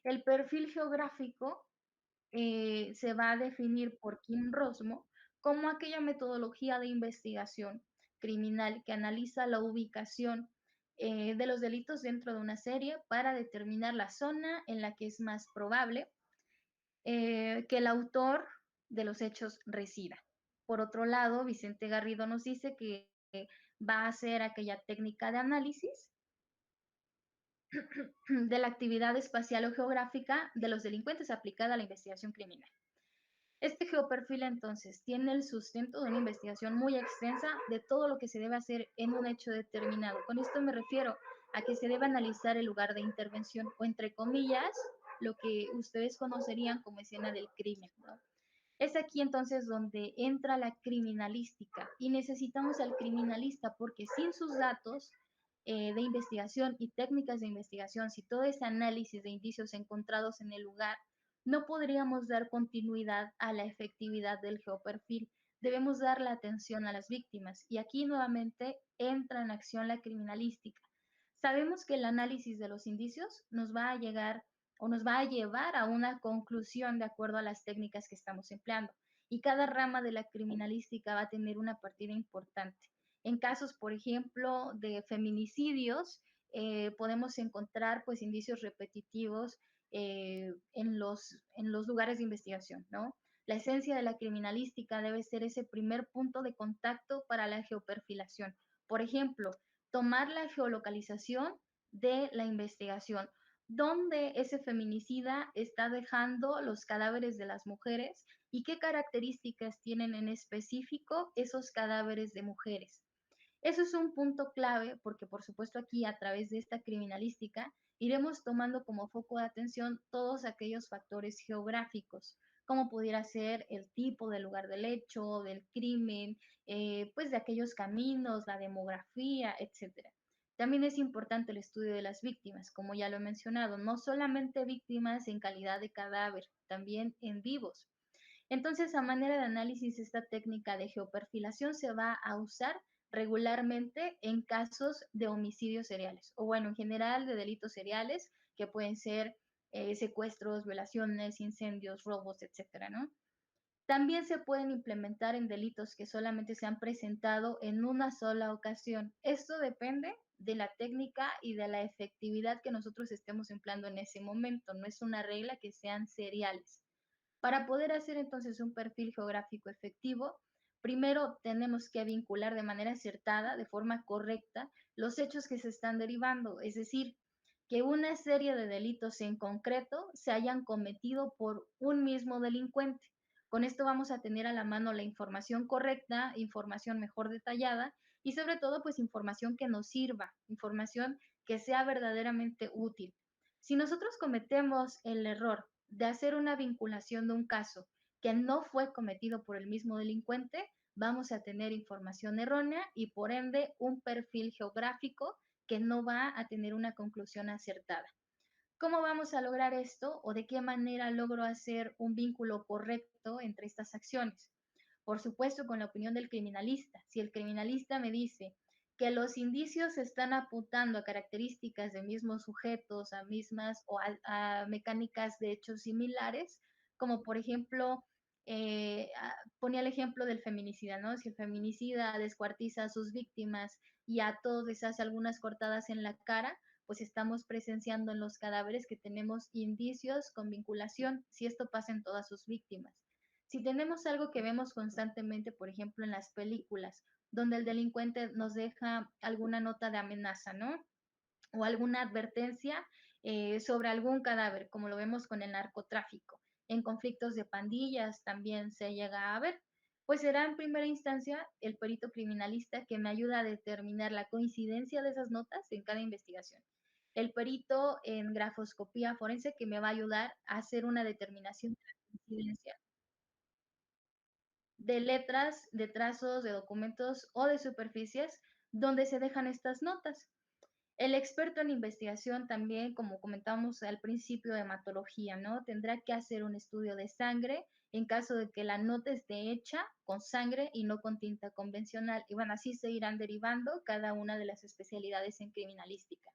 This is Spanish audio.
El perfil geográfico se va a definir por Kim Rosmo como aquella metodología de investigación criminal que analiza la ubicación de los delitos dentro de una serie para determinar la zona en la que es más probable que el autor de los hechos resida. Por otro lado, Vicente Garrido nos dice que va a ser aquella técnica de análisis de la actividad espacial o geográfica de los delincuentes aplicada a la investigación criminal. Este geoperfil entonces tiene el sustento de una investigación muy extensa de todo lo que se debe hacer en un hecho determinado. Con esto me refiero a que se debe analizar el lugar de intervención o entre comillas lo que ustedes conocerían como escena del crimen, ¿no? Es aquí entonces donde entra la criminalística y necesitamos al criminalista porque sin sus datos de investigación y técnicas de investigación, si todo ese análisis de indicios encontrados en el lugar, no podríamos dar continuidad a la efectividad del geoperfil. Debemos dar la atención a las víctimas y aquí nuevamente entra en acción la criminalística. Sabemos que el análisis de los indicios nos va a llegar o nos va a llevar a una conclusión de acuerdo a las técnicas que estamos empleando. Y cada rama de la criminalística va a tener una partida importante. En casos, por ejemplo, de feminicidios, podemos encontrar pues indicios repetitivos en los lugares de investigación, ¿no? La esencia de la criminalística debe ser ese primer punto de contacto para la geoperfilación. Por ejemplo, tomar la geolocalización de la investigación, dónde ese feminicida está dejando los cadáveres de las mujeres y qué características tienen en específico esos cadáveres de mujeres. Eso es un punto clave porque, por supuesto, aquí a través de esta criminalística iremos tomando como foco de atención todos aquellos factores geográficos, como pudiera ser el tipo del lugar del hecho, del crimen, pues de aquellos caminos, la demografía, etcétera. También es importante el estudio de las víctimas, como ya lo he mencionado, no solamente víctimas en calidad de cadáver, también en vivos. Entonces, a manera de análisis, esta técnica de geoperfilación se va a usar regularmente en casos de homicidios seriales, o bueno, en general de delitos seriales, que pueden ser secuestros, violaciones, incendios, robos, etcétera, ¿no? También se pueden implementar en delitos que solamente se han presentado en una sola ocasión. Esto depende de la técnica y de la efectividad que nosotros estemos empleando en ese momento. No es una regla que sean seriales. Para poder hacer entonces un perfil geográfico efectivo, primero tenemos que vincular de manera acertada, de forma correcta, los hechos que se están derivando, es decir, que una serie de delitos en concreto se hayan cometido por un mismo delincuente. Con esto vamos a tener a la mano la información correcta, información mejor detallada y sobre todo pues información que nos sirva, información que sea verdaderamente útil. Si nosotros cometemos el error de hacer una vinculación de un caso que no fue cometido por el mismo delincuente, vamos a tener información errónea y por ende un perfil geográfico que no va a tener una conclusión acertada. ¿Cómo vamos a lograr esto o de qué manera logro hacer un vínculo correcto entre estas acciones? Por supuesto, con la opinión del criminalista. Si el criminalista me dice que los indicios están apuntando a características de mismos sujetos, a mismas o a mecánicas de hechos similares, como por ejemplo, ponía el ejemplo del feminicida, ¿no? Si el feminicida descuartiza a sus víctimas y a todos les hace algunas cortadas en la cara, pues estamos presenciando en los cadáveres que tenemos indicios con vinculación, si esto pasa en todas sus víctimas. Si tenemos algo que vemos constantemente, por ejemplo, en las películas, donde el delincuente nos deja alguna nota de amenaza, ¿no? O alguna advertencia sobre algún cadáver, como lo vemos con el narcotráfico. En conflictos de pandillas también se llega a ver. Pues será en primera instancia el perito criminalista que me ayuda a determinar la coincidencia de esas notas en cada investigación. El perito en grafoscopía forense que me va a ayudar a hacer una determinación de la coincidencia de letras, de trazos, de documentos o de superficies donde se dejan estas notas. El experto en investigación también, como comentamos al principio de hematología, ¿no? Tendrá que hacer un estudio de sangre en caso de que la nota esté hecha con sangre y no con tinta convencional. Y bueno, así se irán derivando cada una de las especialidades en criminalística.